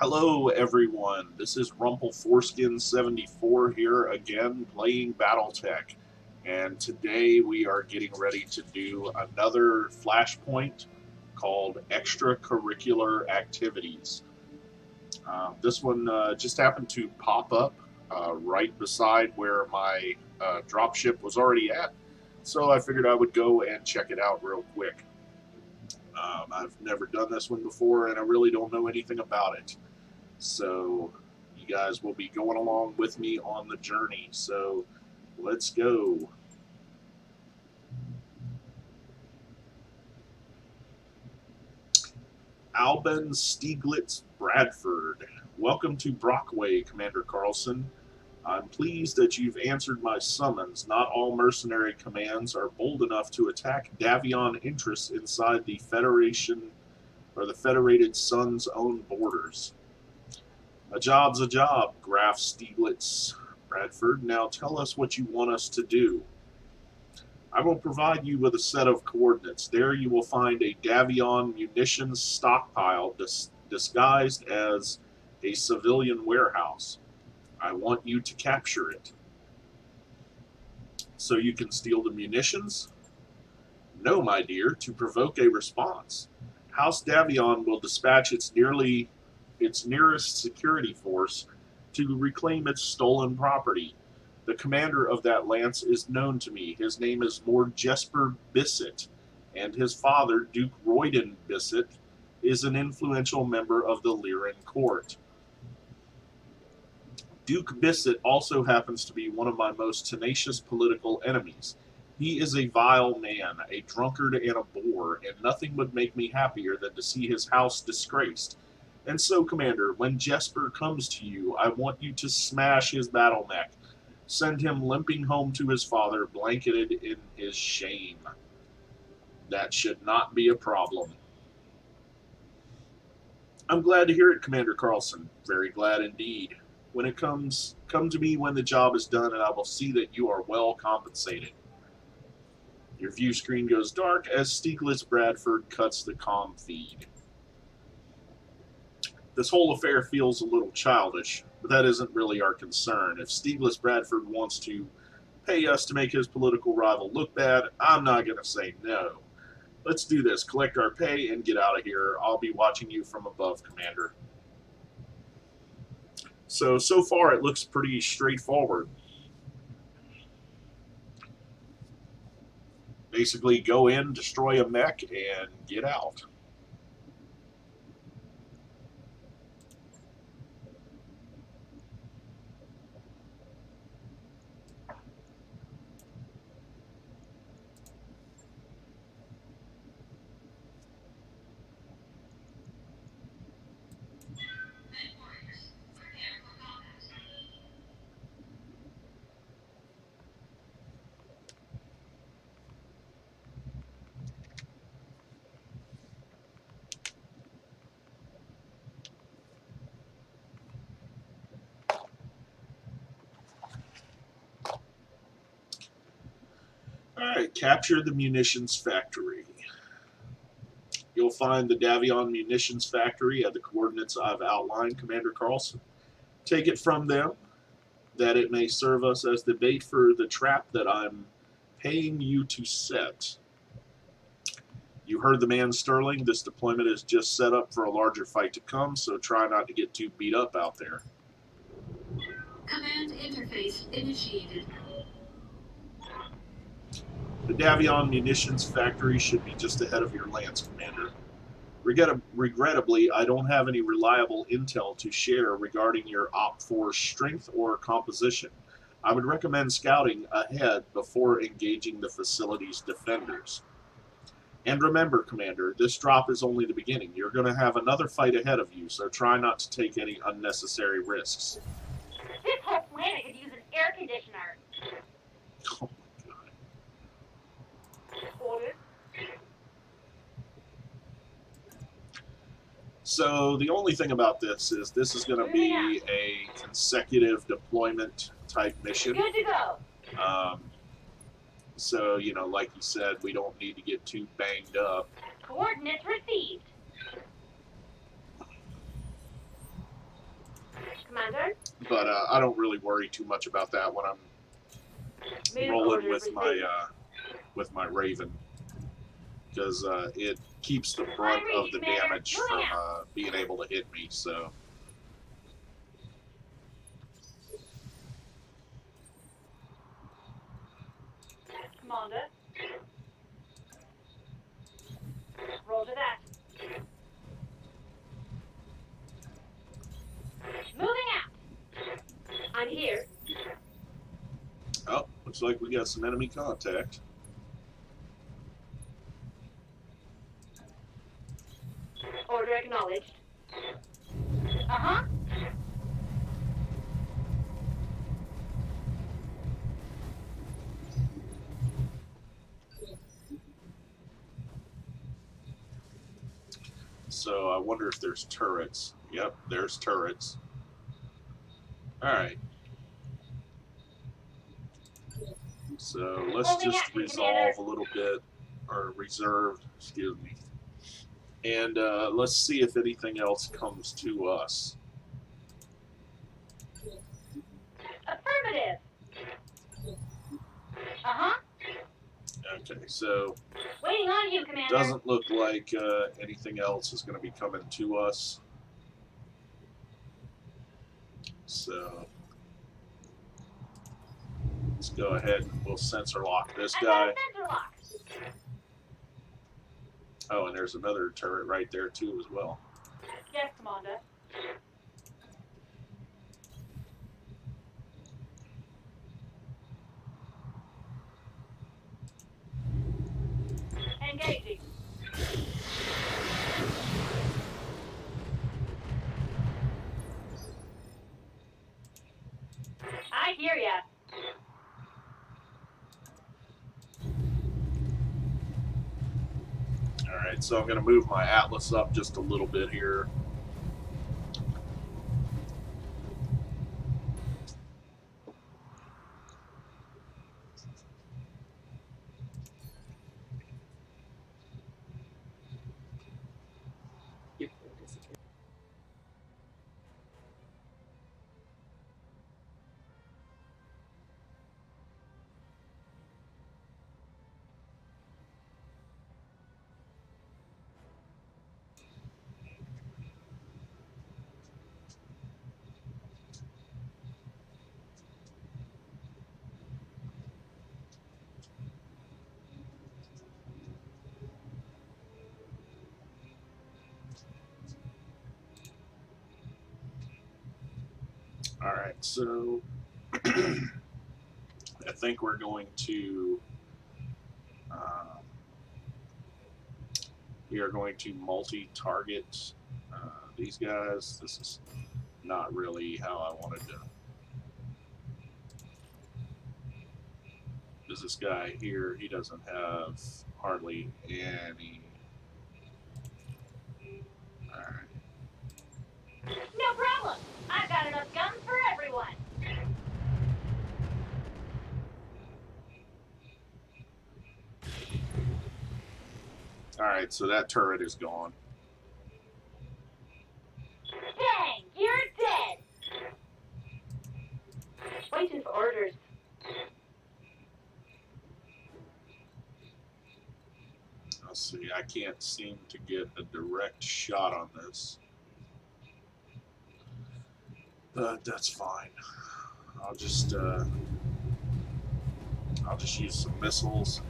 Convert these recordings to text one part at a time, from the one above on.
Hello, everyone. This is Foreskin 74 here again, playing BattleTech. And today we are getting ready to do another Flashpoint called Extracurricular Activities. This one just happened to pop up right beside where my dropship was already at. So I figured I would go and check it out real quick. I've never done this one before, and I really don't know anything about it. So you guys will be going along with me on the journey. So let's go. Alban Stieglitz Bradford. Welcome to Brockway, Commander Carlson. I'm pleased that you've answered my summons. Not all mercenary commands are bold enough to attack Davion interests inside the Federation or the Federated Sun's own borders. A job's a job, Graf Stieglitz Bradford. Now tell us what you want us to do. I will provide you with a set of coordinates. There you will find a Davion munitions stockpile disguised as a civilian warehouse. I want you to capture it. So you can steal the munitions? No, my dear, to provoke a response. House Davion will dispatch its nearest security force to reclaim its stolen property. The commander of that lance is known to me. His name is Lord Jesper Bissett, and his father, Duke Royden Bissett, is an influential member of the Lyran court. Duke Bissett also happens to be one of my most tenacious political enemies. He is a vile man, a drunkard and a boor, and nothing would make me happier than to see his house disgraced. And so, Commander, when Jesper comes to you, I want you to smash his battle mech. Send him limping home to his father, blanketed in his shame. That should not be a problem. I'm glad to hear it, Commander Carlson. Very glad indeed. When it come to me when the job is done, and I will see that you are well compensated. Your view screen goes dark as Stieglitz Bradford cuts the comm feed. This whole affair feels a little childish, but that isn't really our concern. If Stieglitz Bradford wants to pay us to make his political rival look bad, I'm not going to say no. Let's do this. Collect our pay and get out of here. I'll be watching you from above, Commander. So far it looks pretty straightforward. Basically, go in, destroy a mech, and get out. Alright, capture the munitions factory. You'll find the Davion munitions factory at the coordinates I've outlined, Commander Carlson. Take it from them, that it may serve us as the bait for the trap that I'm paying you to set. You heard the man, Sterling. This deployment is just set up for a larger fight to come, so try not to get too beat up out there. Command interface initiated. The Davion munitions factory should be just ahead of your lance, Commander. Regrettably, I don't have any reliable intel to share regarding your OPFOR strength or composition. I would recommend scouting ahead before engaging the facility's defenders. And remember, Commander, this drop is only the beginning. You're going to have another fight ahead of you, so try not to take any unnecessary risks. This whole planet could use an air conditioner. Oh my god. Ordered. So the only thing about this is going to be a consecutive deployment type mission. Good to go. So, you know, like you said, we don't need to get too banged up. Coordinates received. But I don't really worry too much about that when I'm Move rolling order with my Raven, because it keeps the I brunt read of you, the Commander. damage Moving from out. being able to hit me. So Commander. Roger that. Moving out. I'm here. oh, looks like we got some enemy contact. Order acknowledged. Uh-huh. So I wonder if there's turrets. Yep, there's turrets. All right. So let's Holding just action, resolve Commander. a little bit, or reserve, excuse me. And let's see if anything else comes to us. Affirmative. Uh-huh. Okay, so Waiting on you, Commander. doesn't look like anything else is going to be coming to us. So let's go ahead and we'll sensor lock this I've got guy. a sensor lock. Oh, and there's another turret right there too as well. Yes, Commander. Engaging. I hear ya. All right, so I'm going to move my Atlas up just a little bit here. All right, so I think we're going to we are going to multi-target these guys. This is not really how I wanted to. Because this guy here, he doesn't have hardly any. All right. No problem. I've got enough guns for everyone. All right, so that turret is gone. Dang, you're dead. Waiting for orders. Let's see, I can't seem to get a direct shot on this. But that's fine. I'll just use some missiles.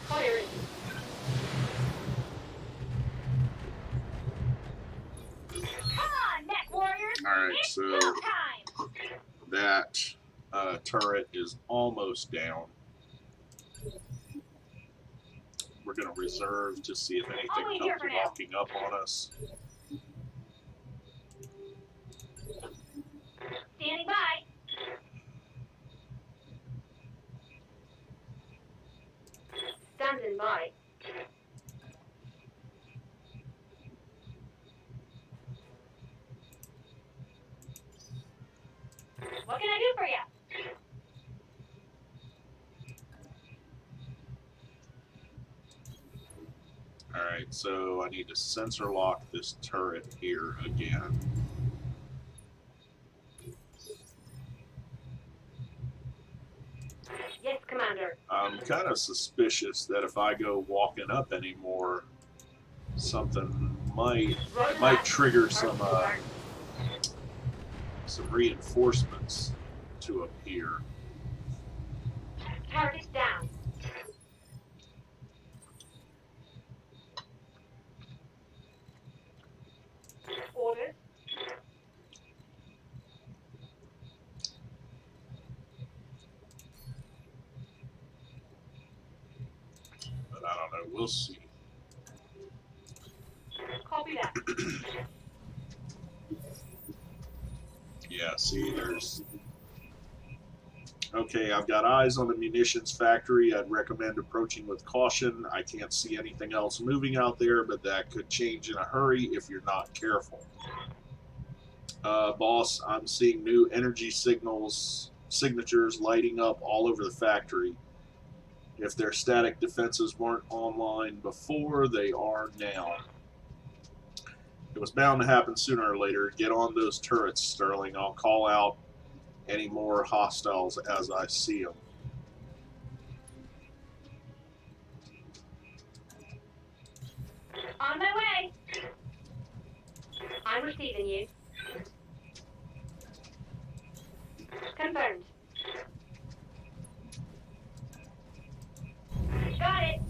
Firing. Come on, mech warriors. All right, It's so go time. that turret is almost down. We're going to reserve to see if anything I'll wait here comes for now. walking up on us. Standing by. Standing by. What can I do for you? Alright, so I need to sensor lock this turret here again. Yes, Commander. I'm kind of suspicious that if I go walking up anymore, something might trigger some reinforcements to appear. Target down. Orders. But I don't know. We'll see. Copy that. Yeah, see, there's... Okay, I've got eyes on the munitions factory. I'd recommend approaching with caution. I can't see anything else moving out there, but that could change in a hurry if you're not careful. Boss, I'm seeing new energy signatures lighting up all over the factory. If their static defenses weren't online before, they are now. It was bound to happen sooner or later. Get on those turrets, Sterling. I'll call out any more hostiles as I see them. On my way. I'm receiving you. Confirmed. Got it.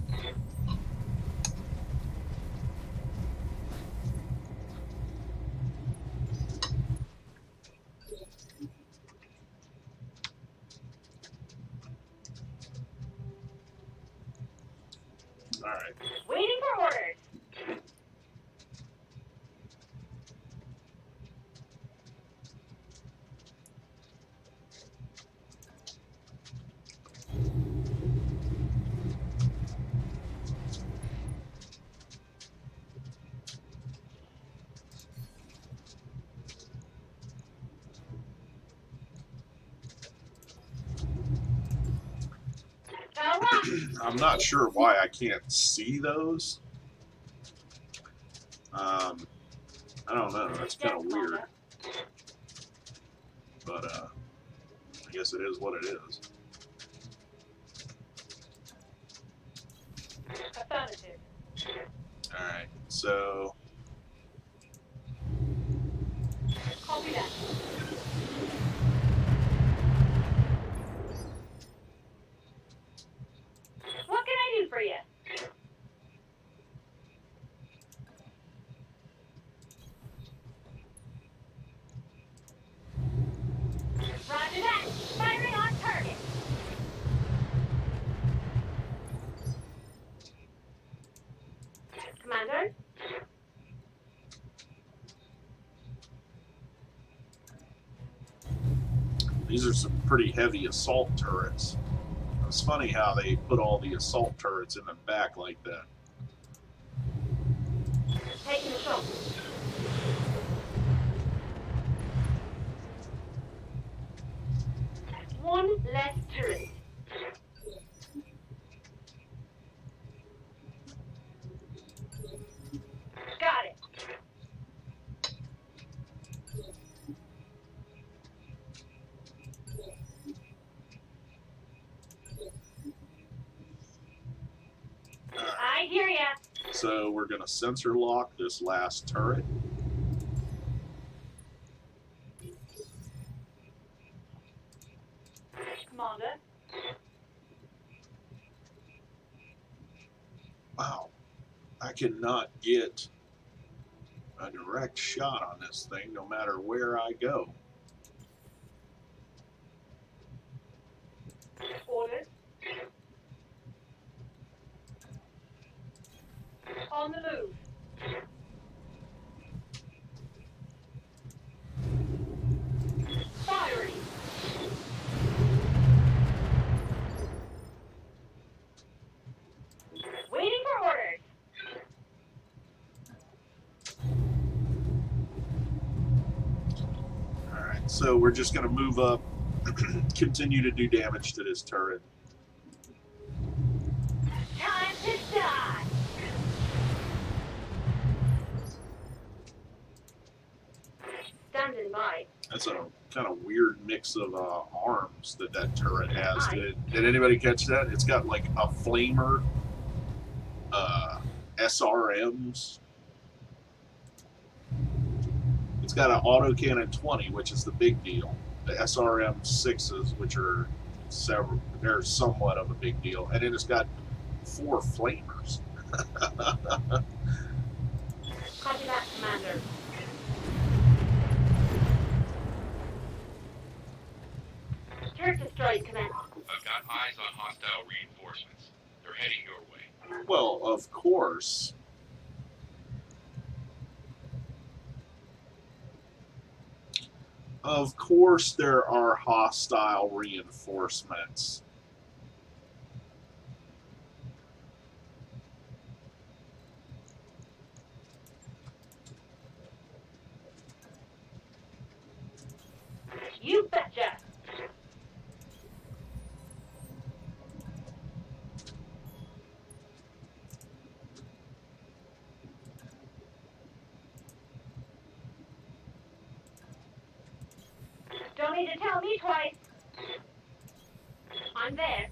All right. Waiting for orders. Got a lock. I'm not sure why I can't see those. I don't know. That's kind of weird. But I guess it is what it is. Affirmative. All right. So Copy that. What can I do for you? Roger that. Firing on target. Commander. these are some pretty heavy assault turrets. It's funny how they put all the assault turrets in the back like that. Taking the shot. One less turret. Got it. I hear ya. So we're going to sensor lock this last turret. Commander. Wow. I cannot get a direct shot on this thing no matter where I go. Orders. On the move. Firing. Waiting for orders. Alright, so we're just going to move up, continue to do damage to this turret. Time to die. That's a kind of weird mix of arms that turret has. Did anybody catch that? It's got like a flamer, SRMs. It's got an autocannon 20, which is the big deal. The SRM 6s, which are they're somewhat of a big deal, and then it's got 4 flamers. Copy that, Commander. Turret destroyed, Commander. I've got eyes on hostile reinforcements. They're heading your way. Well, of course. Of course there are hostile reinforcements. You betcha. Don't need to tell me twice. I'm there.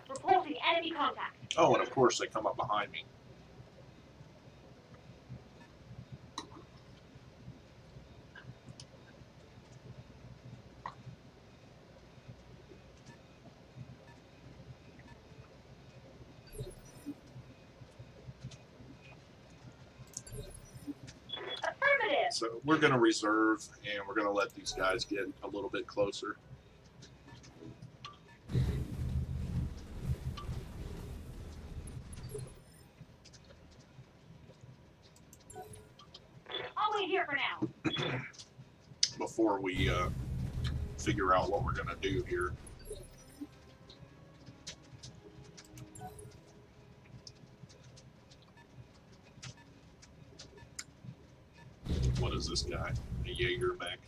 Reporting enemy contact. Oh, and of course they come up behind me. Affirmative. So we're going to reserve, and we're going to let these guys get a little bit closer. I'll wait here for now. Before we figure out what we're going to do here. What is this guy? A Jaeger mech?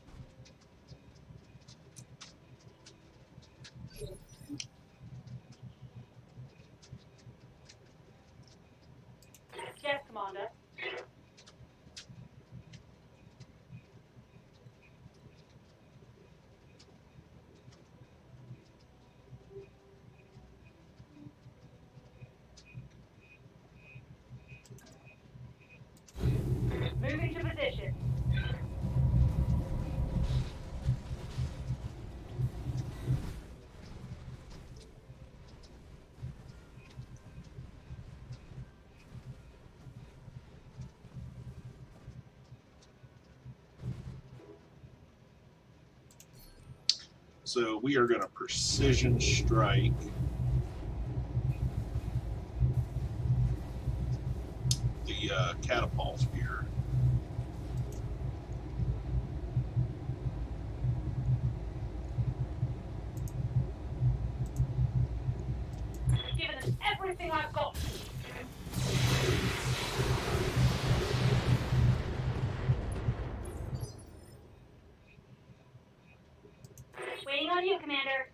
Yes, Commander. Moving to position. So we are going to precision strike the catapult here. Giving them everything I've got. Waiting on you, Commander.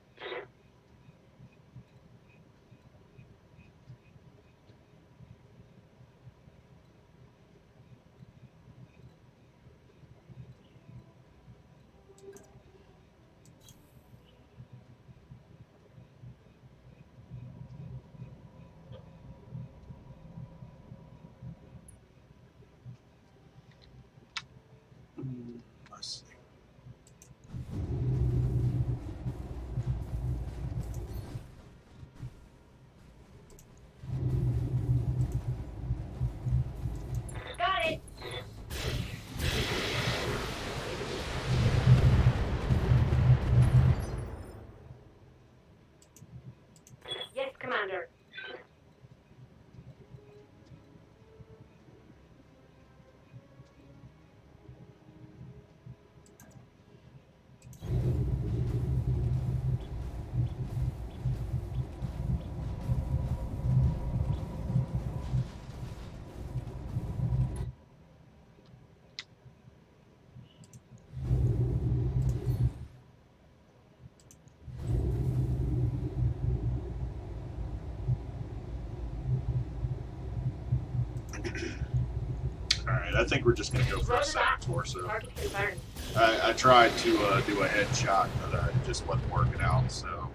Alright, I think we're just going to go for a Roger center that. torso. Target confirmed. I tried to do a headshot, but it just wasn't working out, so.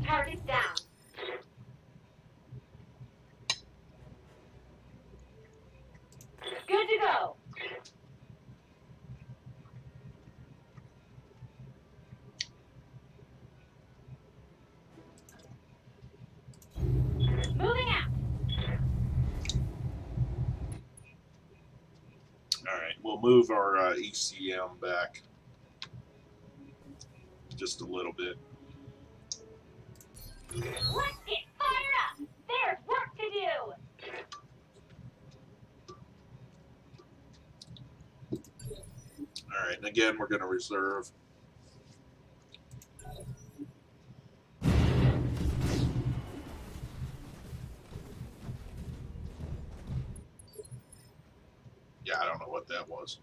Target's down. Good to go. Moving out. Alright, we'll move our ECM back just a little bit. Let's get fired up. There's work to do. Alright, and again, we're going to reserve. Yeah, I don't know what that was.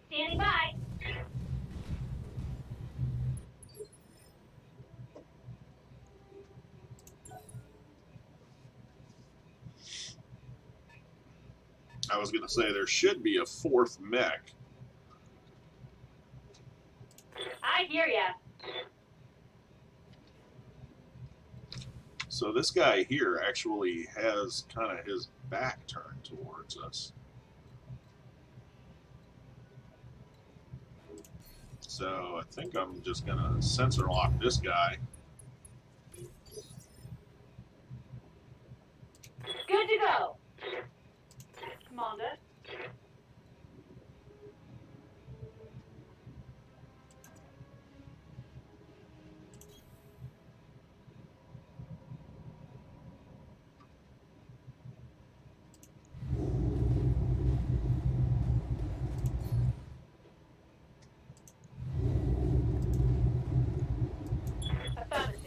Standing by. I was going to say there should be a fourth mech. I hear ya. So this guy here actually has kind of his back turned towards us. So I think I'm just going to sensor lock this guy. Good to go. Commander. Affirmative.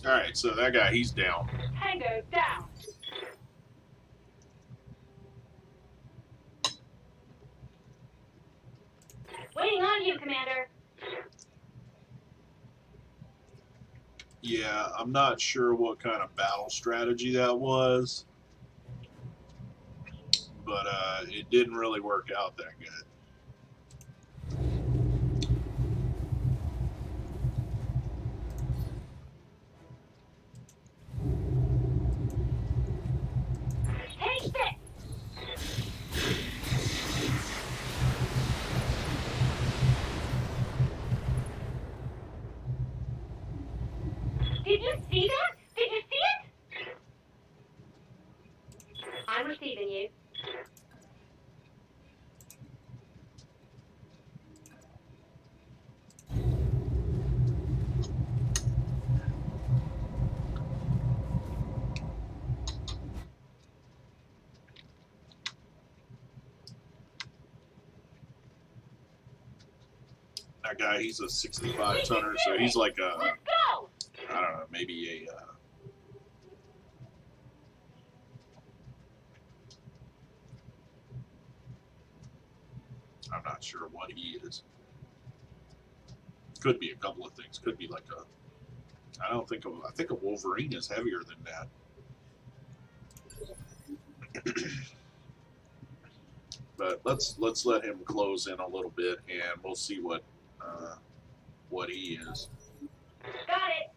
Alright, so that guy, he's down. Tango down. Waiting on you, Commander. Yeah, I'm not sure what kind of battle strategy that was, but it didn't really work out that good. Take this. Did you see that? Did you see it? I'm receiving you. That guy, he's a 65 tonner, so he's like a, Let's go. I don't know, maybe a, I'm not sure what he is. Could be a couple of things. Could be like a, I think a Wolverine is heavier than that. But let's let him close in a little bit, and we'll see what he is. Got it.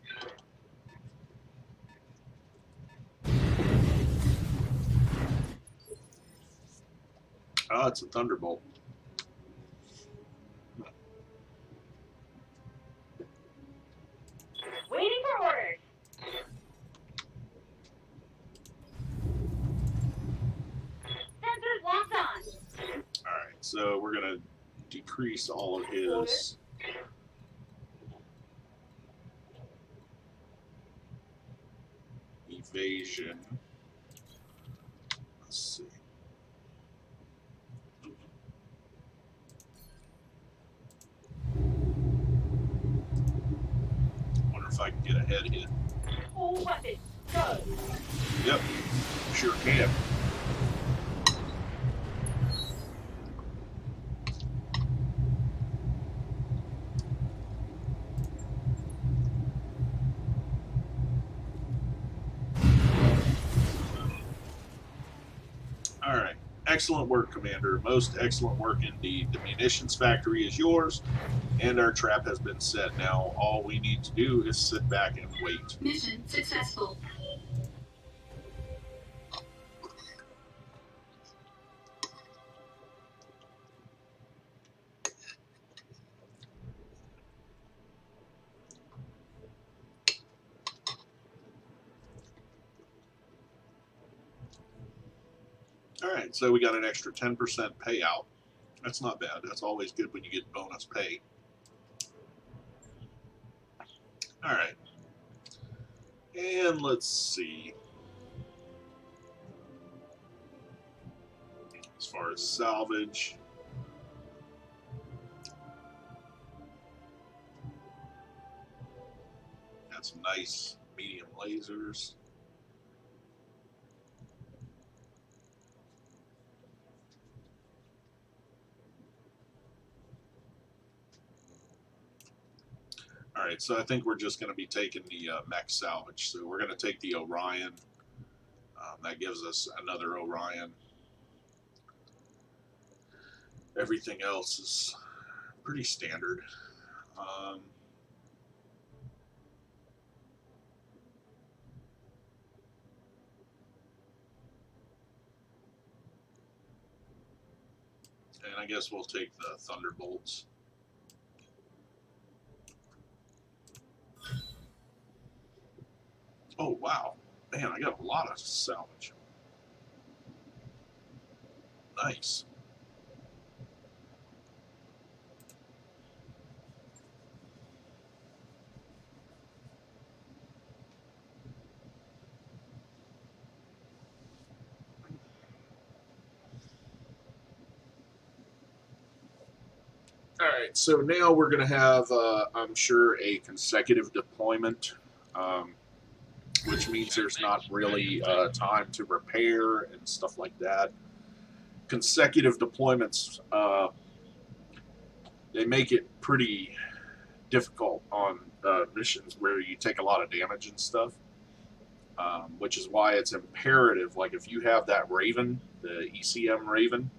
Oh, it's a Thunderbolt. Waiting for orders. Sensors locked on. All right, so we're gonna decrease all of his. Evasion. Let's see. Wonder if I can get a head hit. All weapons, go. Yep, sure can. Excellent work, Commander. Most excellent work indeed. The munitions factory is yours, and our trap has been set. Now, all we need to do is sit back and wait. Mission successful. All right, so we got an extra 10% payout. That's not bad. That's always good when you get bonus pay. All right. And let's see. As far as salvage, got some nice medium lasers. All right, so I think we're just going to be taking the mech salvage. So we're going to take the Orion. That gives us another Orion. Everything else is pretty standard. And I guess we'll take the Thunderbolts. Oh, wow. Man, I got a lot of salvage. Nice. All right, so now we're going to have, I'm sure, a consecutive deployment, which means there's not really time to repair and stuff like that. Consecutive deployments, they make it pretty difficult on missions where you take a lot of damage and stuff, which is why it's imperative. Like if you have that Raven, the ECM Raven,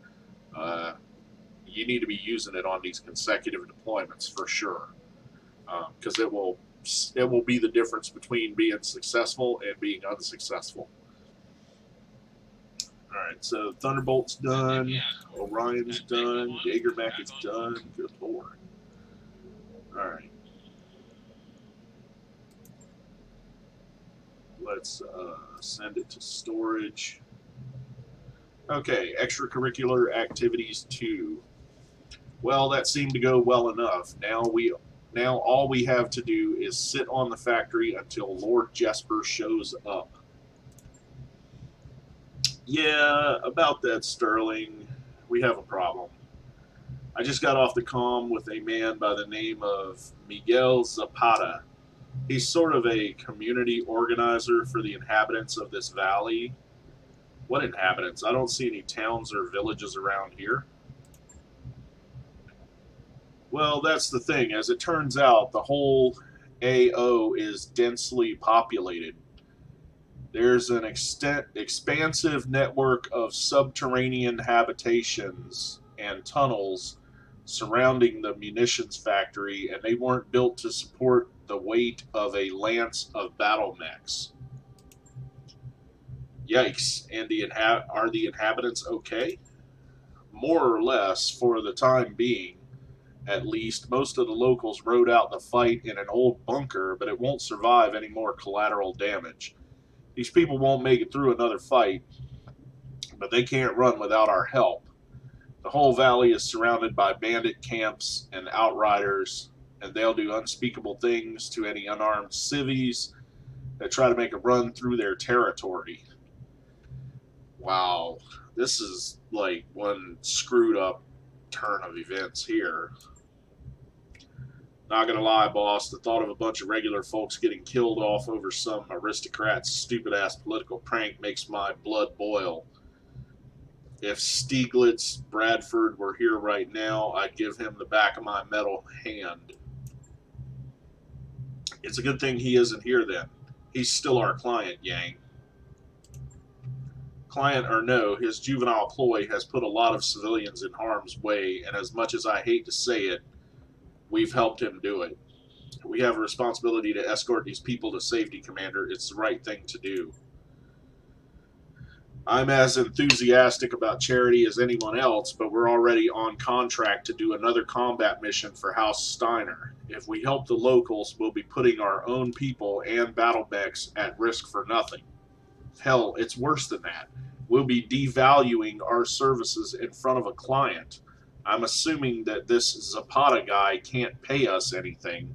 you need to be using it on these consecutive deployments for sure, because it will be the difference between being successful and being unsuccessful. All right, so Thunderbolt's done, Orion's done, Jaegermech is done. Good lord. All right. Let's send it to storage. Okay, extracurricular activities 2. Well, that seemed to go well enough. Now all we have to do is sit on the factory until Lord Jesper shows up. Yeah, about that, Sterling. We have a problem. I just got off the comm with a man by the name of Miguel Zapata. He's sort of a community organizer for the inhabitants of this valley. What inhabitants? I don't see any towns or villages around here. Well, that's the thing. As it turns out, the whole AO is densely populated. There's an expansive network of subterranean habitations and tunnels surrounding the munitions factory, and they weren't built to support the weight of a lance of battle mechs. Yikes. And are the inhabitants okay? More or less, for the time being. At least, most of the locals rode out the fight in an old bunker, but it won't survive any more collateral damage. These people won't make it through another fight, but they can't run without our help. The whole valley is surrounded by bandit camps and outriders, and they'll do unspeakable things to any unarmed civvies that try to make a run through their territory. Wow, this is like one screwed up turn of events here. Not gonna lie, boss, the thought of a bunch of regular folks getting killed off over some aristocrat's stupid-ass political prank makes my blood boil. If Stieglitz Bradford were here right now, I'd give him the back of my metal hand. It's a good thing he isn't here then. He's still our client, Yang. Client or no, his juvenile ploy has put a lot of civilians in harm's way, and as much as I hate to say it, we've helped him do it. We have a responsibility to escort these people to safety, Commander. It's the right thing to do. I'm as enthusiastic about charity as anyone else, but we're already on contract to do another combat mission for House Steiner. If we help the locals, we'll be putting our own people and BattleTechs at risk for nothing. Hell, it's worse than that. We'll be devaluing our services in front of a client. I'm assuming that this Zapata guy can't pay us anything.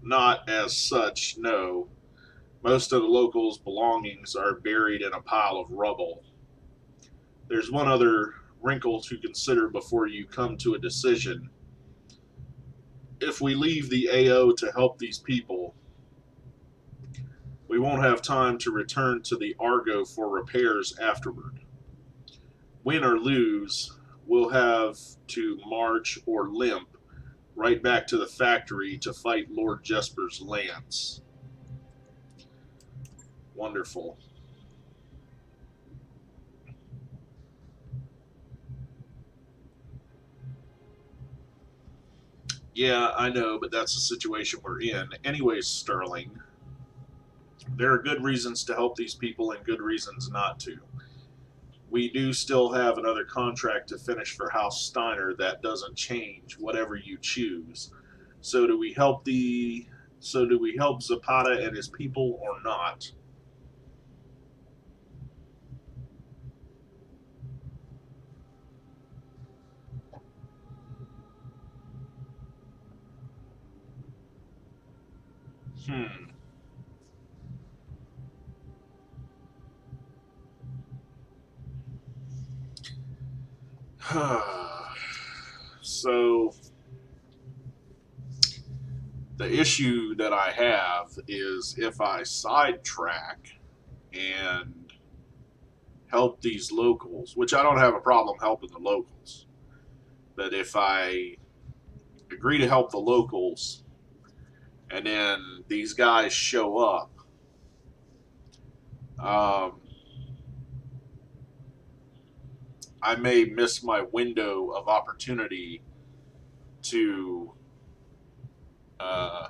Not as such, no. Most of the locals' belongings are buried in a pile of rubble. There's one other wrinkle to consider before you come to a decision. If we leave the AO to help these people, we won't have time to return to the Argo for repairs afterward. Win or lose, we'll have to march or limp right back to the factory to fight Lord Jesper's lance. Wonderful. Yeah, I know, but that's the situation we're in. Anyways, Sterling, there are good reasons to help these people and good reasons not to. We do still have another contract to finish for House Steiner. That doesn't change, whatever you choose. So do we help Zapata and his people or not? Hmm. So the issue that I have is if I sidetrack and help these locals, which I don't have a problem helping the locals, but if I agree to help the locals and then these guys show up, I may miss my window of opportunity to uh,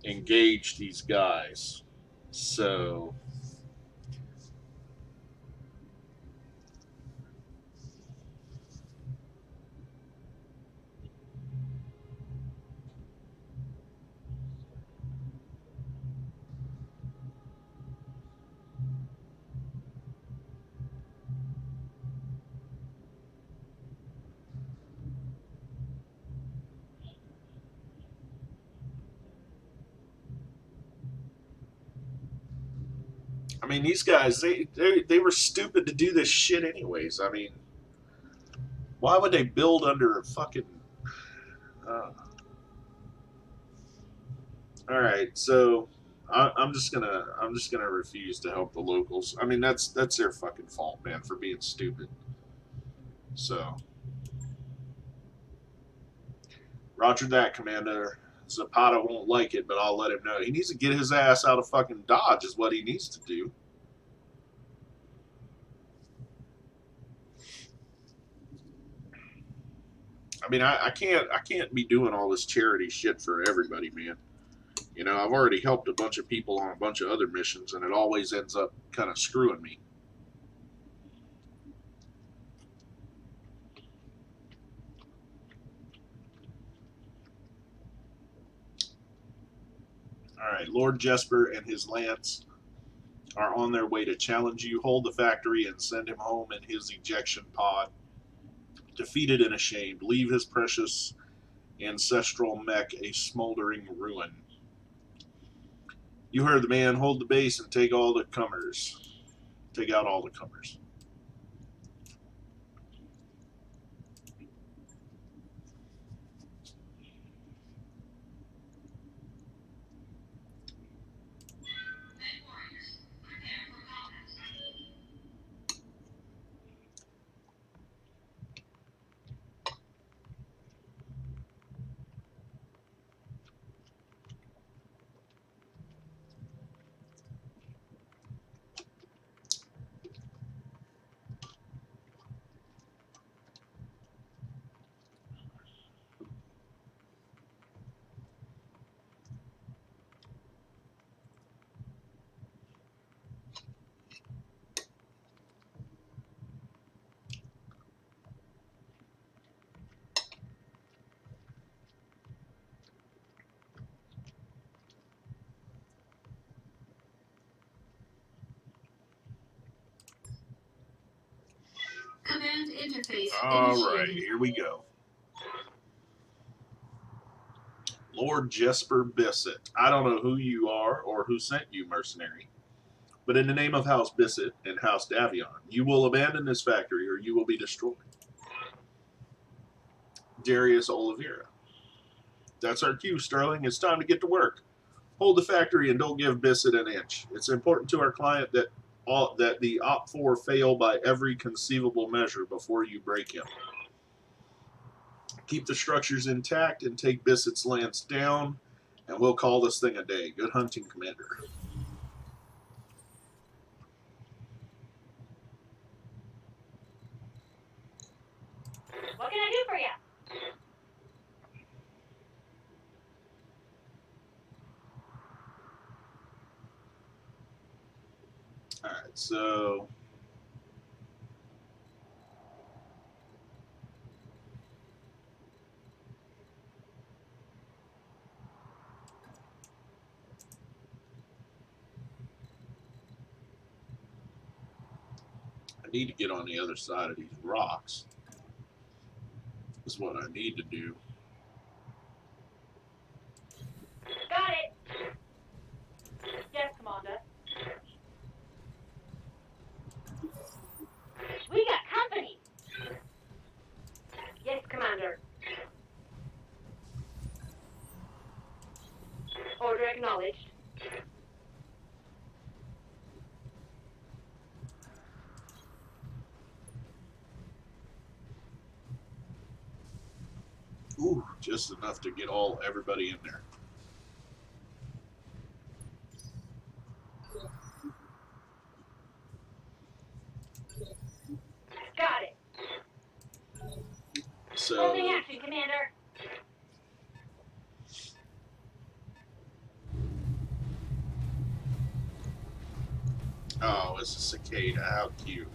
engage these guys. So, I mean, these guys, they were stupid to do this shit anyways. I mean, why would they build under a fucking... Uh, all right, so I'm just gonna refuse to help the locals. I mean, that's their fucking fault, man, for being stupid. So, Roger that, Commander. Zapata won't like it, but I'll let him know. He needs to get his ass out of fucking Dodge, is what he needs to do. I mean, I can't be doing all this charity shit for everybody, man. You know, I've already helped a bunch of people on a bunch of other missions, and it always ends up kind of screwing me. All right, Lord Jesper and his lance are on their way to challenge you. Hold the factory and send him home in his ejection pod. Defeated and ashamed, leave his precious ancestral mech a smoldering ruin. You heard the man. Hold the base and take all the comers. Take out all the comers. Command interface All initiated. right, here we go. Lord Jesper Bissett. I don't know who you are or who sent you, mercenary. But in the name of House Bissett and House Davion, you will abandon this factory or you will be destroyed. Darius Oliveira. That's our cue, Sterling. It's time to get to work. Hold the factory and don't give Bissett an inch. It's important to our client that the Op4 fail by every conceivable measure before you break him. Keep the structures intact and take Bissett's lance down, and we'll call this thing a day. Good hunting, Commander. What can I do for you? All right, so I need to get on the other side of these rocks. Is what I need to do. Got it. Yes, Commander. We got company. Yes, Commander. Order acknowledged. Ooh, just enough to get everybody in there. Got it. So, Holding action, Commander. oh, it's a cicada. How cute.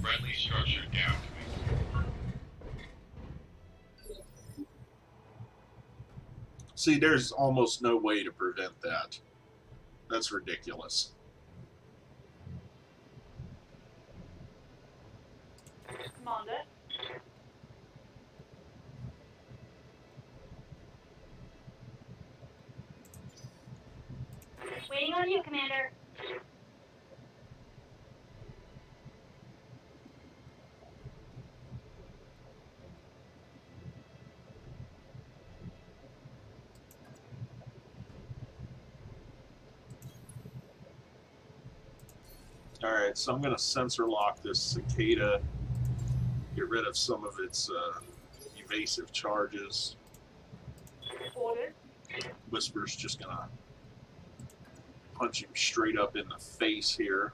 Friendly structure down, Commander. See, there's almost no way to prevent that. That's ridiculous. Commander. Waiting on you, Commander. All right, so I'm going to sensor lock this cicada, get rid of some of its evasive charges. Order. Whisper's just going to punch him straight up in the face here.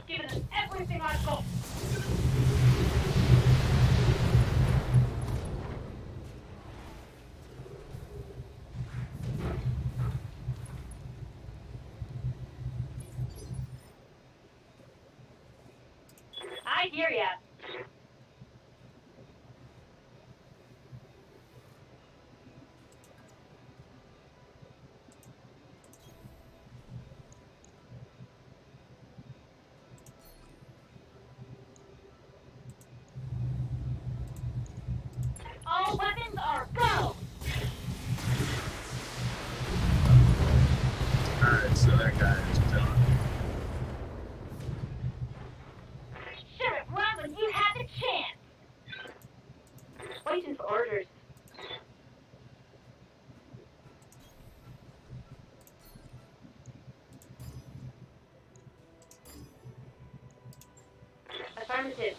Giving us everything I've got. I hear ya. All weapons are go! Alright, so that guy is done. Sheriff Robin Affirmative.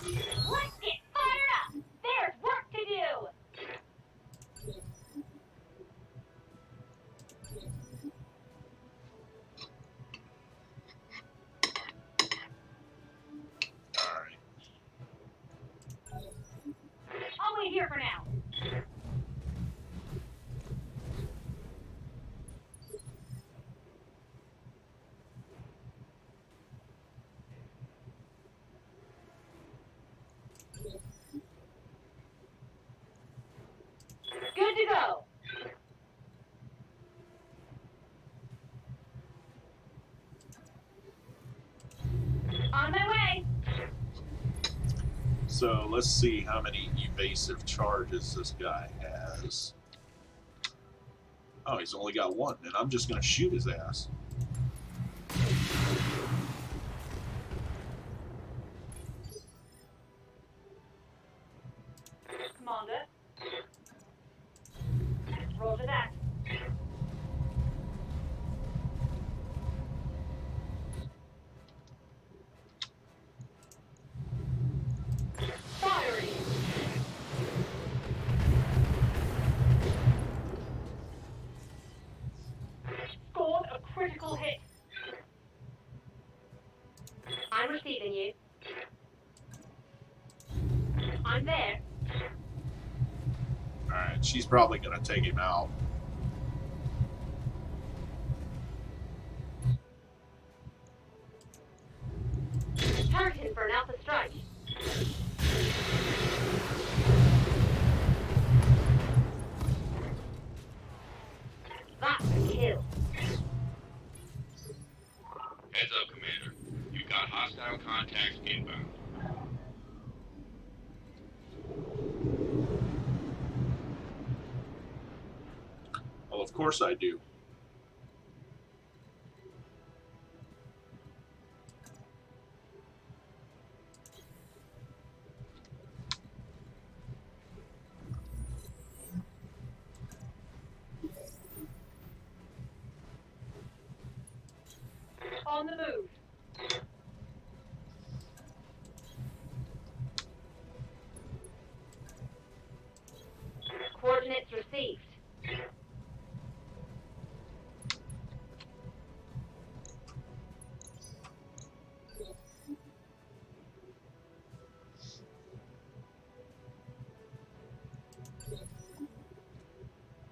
Let's get fired up! There's work to do! All right. I'll wait here for now. Good to go. On my way. So let's see how many evasive charges this guy has. Oh, he's only got one, and I'm just going to shoot his ass. Commander. Roger that. Firing. Scored a critical hit. I'm receiving you. I'm there. All right, she's probably going to take him out. Targeted for an alpha strike. That's a kill. Heads up, Commander. You've got hostile contacts inbound. Well, of course I do. On the move. Coordinates received.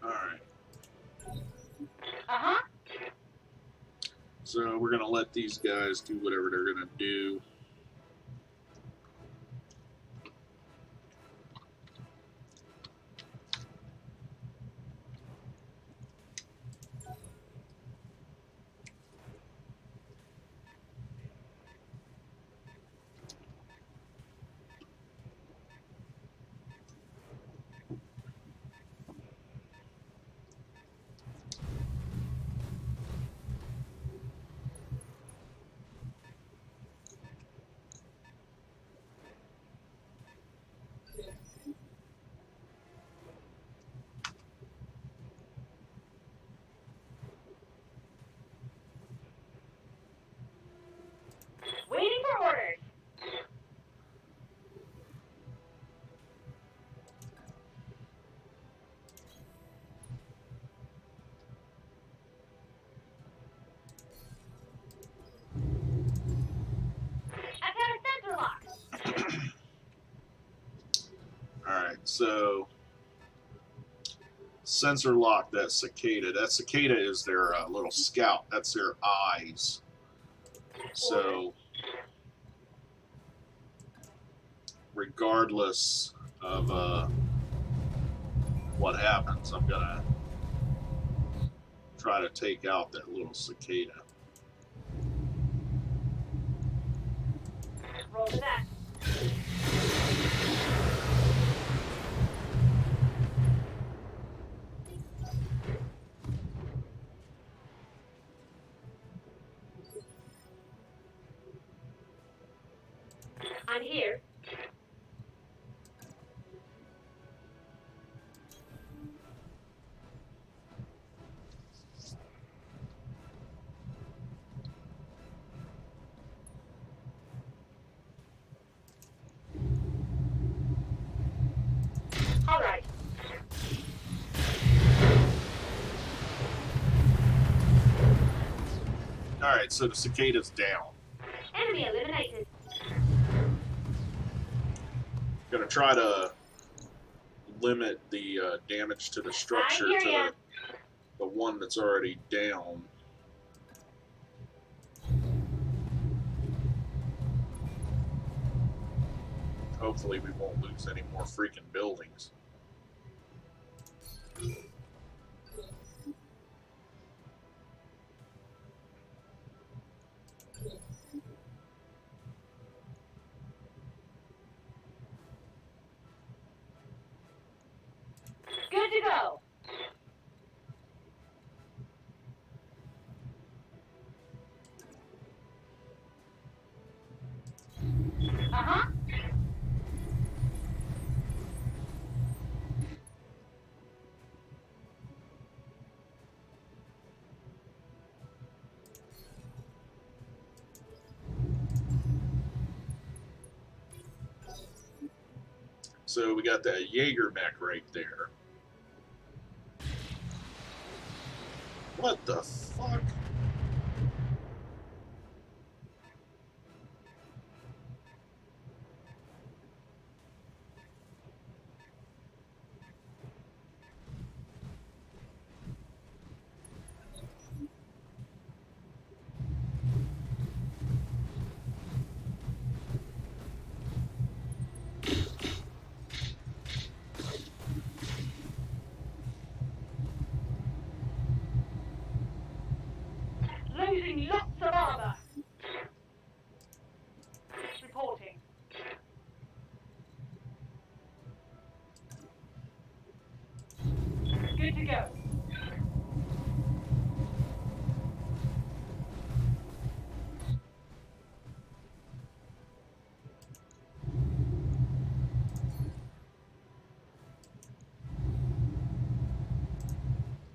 All right. Uh-huh. So we're going to let these guys do whatever they're going to do. Waiting for orders. I've got a sensor lock. All right, so sensor lock that cicada. That cicada is their little scout. That's their eyes. So regardless of what happens, I'm going to try to take out that little cicada. Roll to that. I'm here. All right. Alright, so the cicada's down. Enemy eliminated. Gonna try to limit the damage to the structure I hear to ya. the one that's already down. Hopefully we won't lose any more freaking buildings. Good to go. Uh-huh. So we got that Jaeger mech right there. What the fuck? Losing lots of armor. Reporting. Good to go.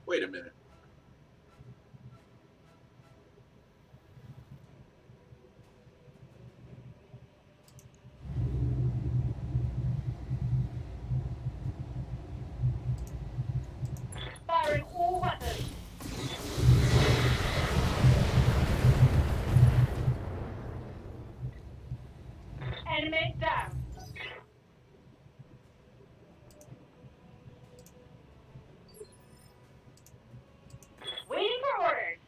Wait a minute. Firing all weapons. Enemy down. Waiting for orders.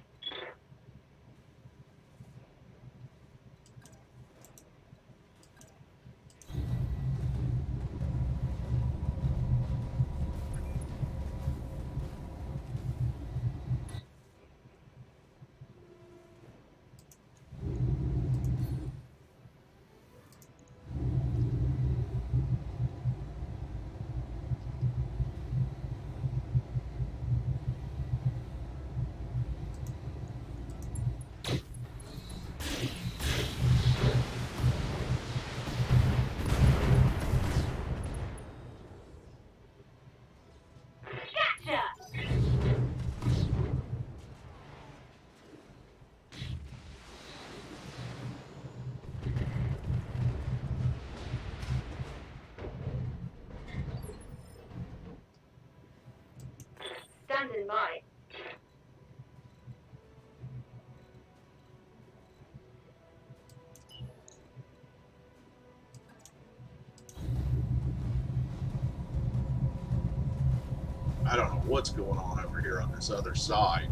Gotcha. Standing by. I don't know what's going on over here on this other side.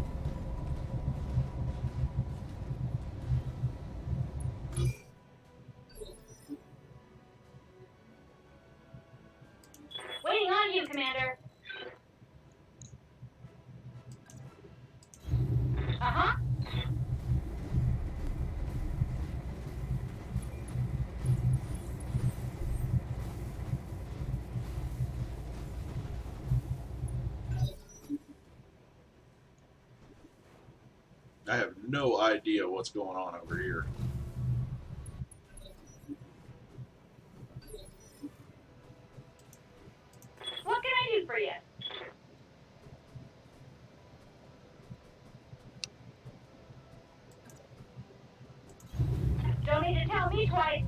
Waiting on you, Commander. Uh-huh. I have no idea what's going on over here. What can I do for you? Don't need to tell me twice.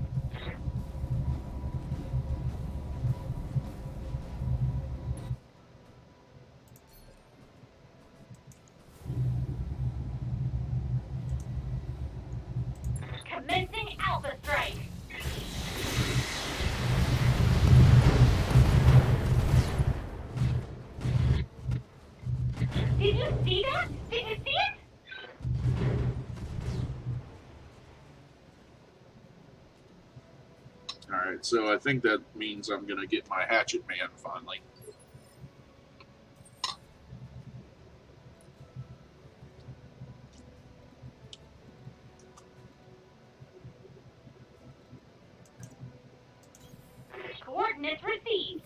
See that? Did you see it? Alright, so I think that means I'm going to get my Hatchet Man finally. Coordinates received.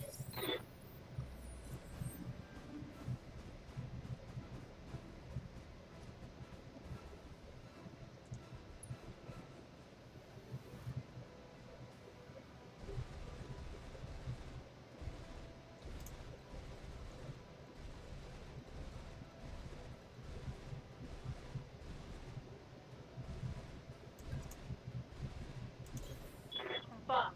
Bum.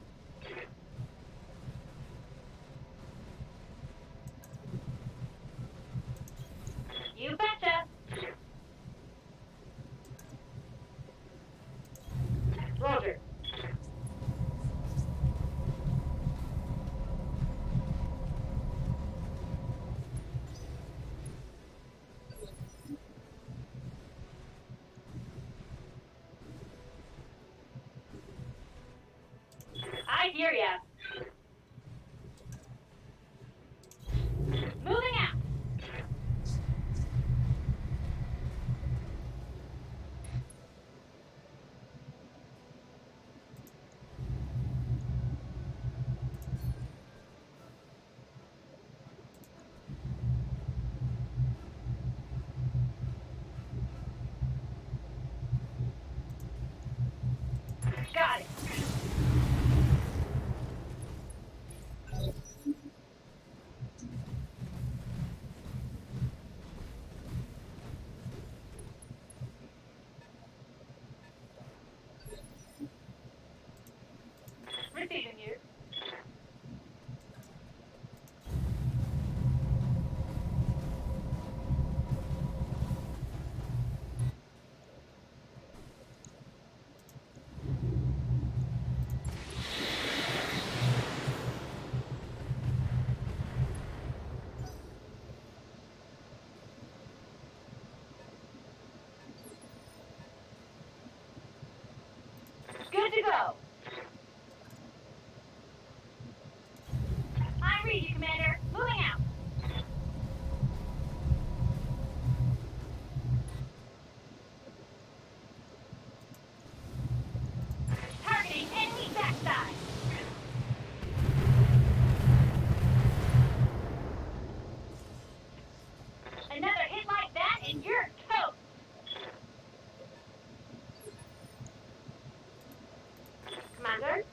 You betcha. Roger. I hear ya. Moving out. Got it. Receiving you. Good to go. I read you, Commander. Moving out. Targeting enemy backside. Another hit like that and you're toast. Commander?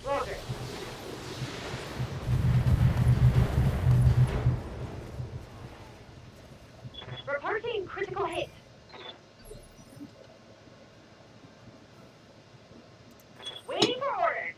Roger. Reporting critical hit. Waiting for orders.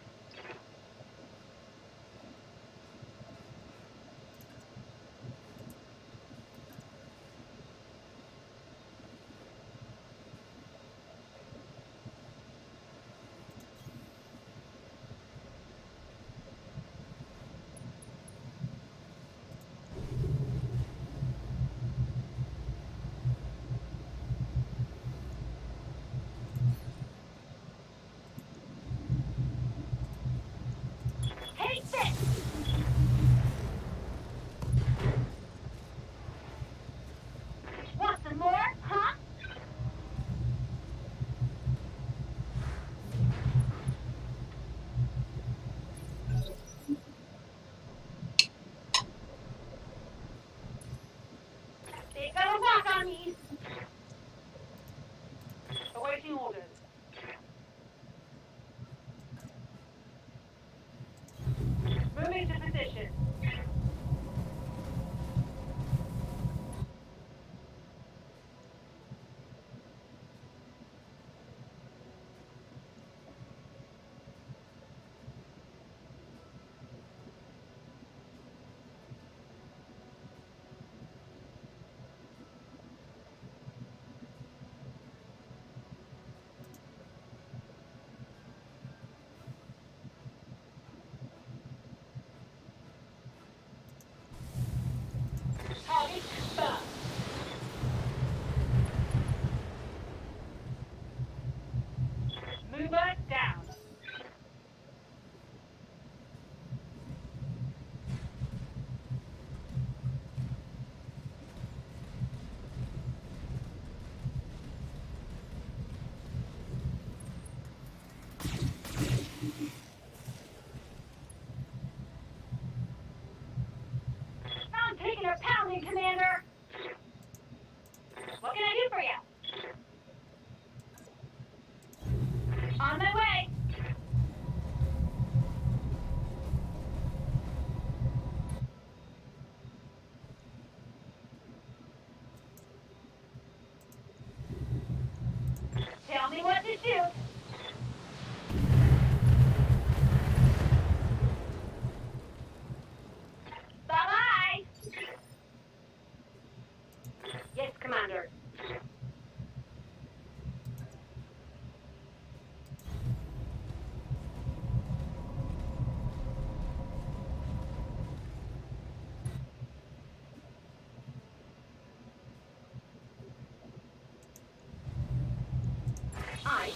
Aye.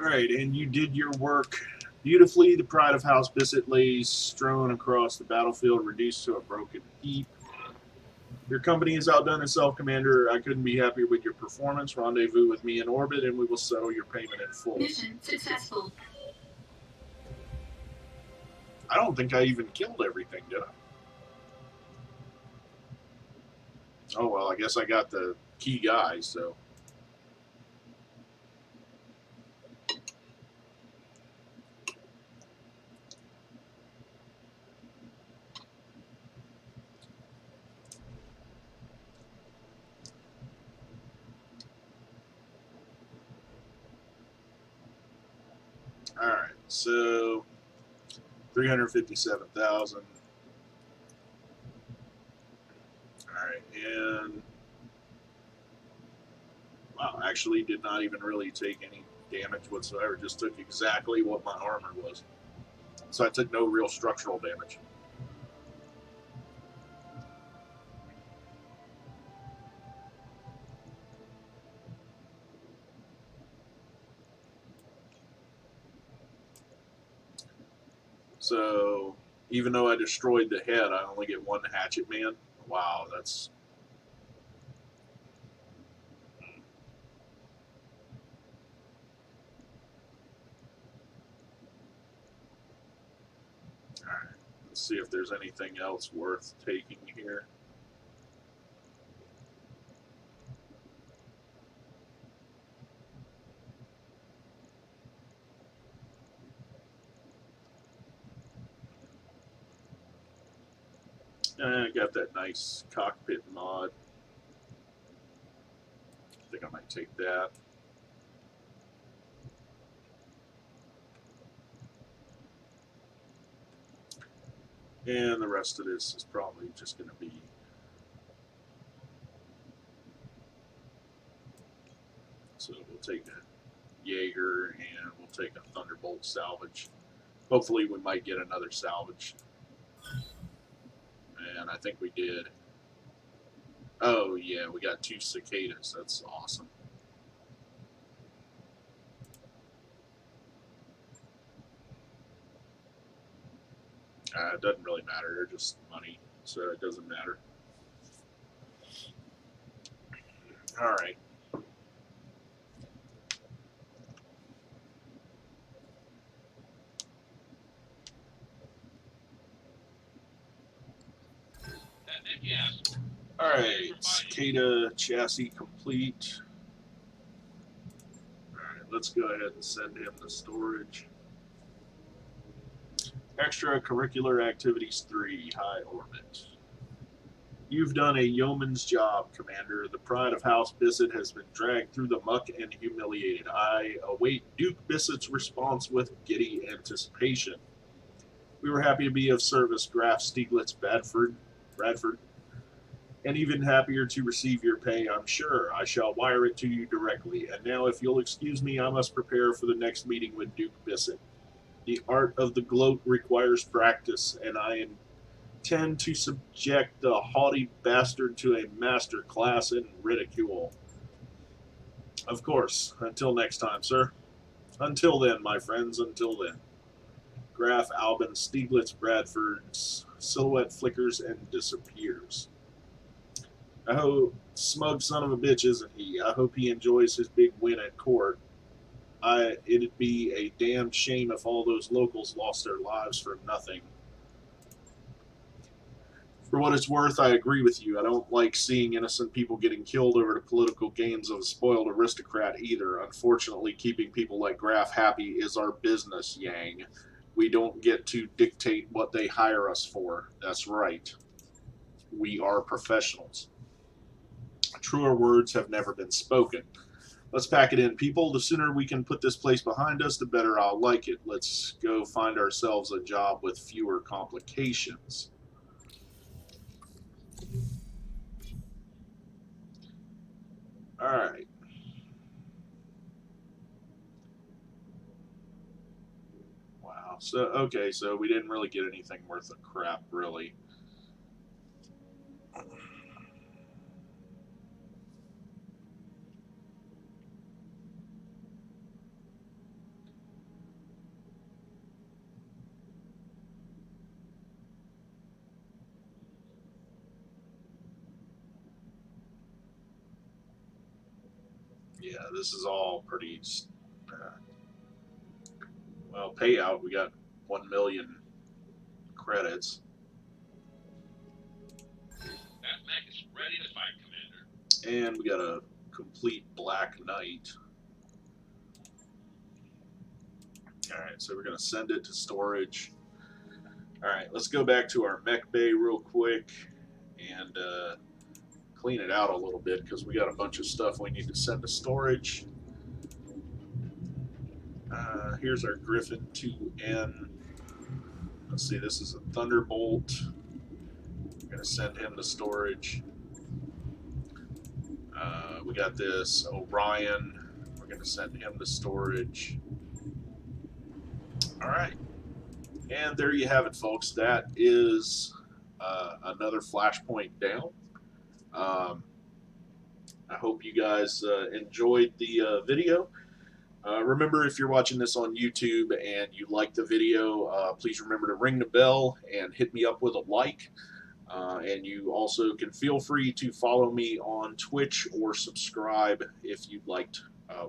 All right, and you did your work beautifully. The pride of House Bissett lays strewn across the battlefield, reduced to a broken heap. Your company has outdone itself, Commander. I couldn't be happier with your performance. Rendezvous with me in orbit, and we will settle your payment in full. Mission successful. I don't think I even killed everything, did I? Oh, well, I guess I got the key guy, so. All right, so 357,000. All right, and wow, actually did not even really take any damage whatsoever. Just took exactly what my armor was. So I took no real structural damage. So even though I destroyed the head, I only get one hatchet man. Wow, that's. All right, let's see if there's anything else worth taking here. I got that nice cockpit mod. I think I might take that. And the rest of this is probably just going to be. So we'll take a Jaeger and we'll take a Thunderbolt salvage. Hopefully we might get another salvage. And I think we did. Oh, yeah, we got 2 cicadas. That's awesome. It doesn't really matter. They're just money, so it doesn't matter. All right. All right, cicada chassis complete. All right, let's go ahead and send him to storage. Extracurricular activities 3, high orbit. You've done a yeoman's job, Commander. The pride of House Bissett has been dragged through the muck and humiliated. I await Duke Bissett's response with giddy anticipation. We were happy to be of service, Graf Stieglitz Bradford, and even happier to receive your pay, I'm sure. I shall wire it to you directly. And now, if you'll excuse me, I must prepare for the next meeting with Duke Bissett. The art of the gloat requires practice, and I intend to subject the haughty bastard to a master class in ridicule. Of course. Until next time, sir. Until then, my friends, until then. Graf Albin Stieglitz Bradford's silhouette flickers and disappears. I hope, smug son of a bitch, isn't he? I hope he enjoys his big win at court. It'd be a damn shame if all those locals lost their lives for nothing. For what it's worth, I agree with you. I don't like seeing innocent people getting killed over the political games of a spoiled aristocrat either. Unfortunately, keeping people like Graf happy is our business, Yang. We don't get to dictate what they hire us for. That's right. We are professionals. Truer words have never been spoken. Let's pack it in, people. The sooner we can put this place behind us, the better I'll like it. Let's go find ourselves a job with fewer complications. All right. So okay, so we didn't really get anything worth of crap, really. Yeah, this is all pretty. Well, payout, we got 1 million credits. That mech is ready to fight, Commander. And we got a complete Black Knight. Alright, so we're going to send it to storage. Alright, let's go back to our mech bay real quick and clean it out a little bit because we got a bunch of stuff we need to send to storage. Here's our Griffin 2N. Let's see, this is a Thunderbolt. We're going to send him to storage. We got this Orion. We're going to send him to storage. All right. And there you have it, folks. That is another Flashpoint down. I hope you guys enjoyed the video. Remember, if you're watching this on YouTube and you like the video, please remember to ring the bell and hit me up with a like. And you also can feel free to follow me on Twitch or subscribe if you liked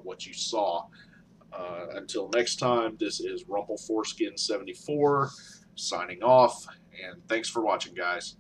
what you saw. Until next time, this is Rumple Foreskin 74 signing off, and thanks for watching, guys.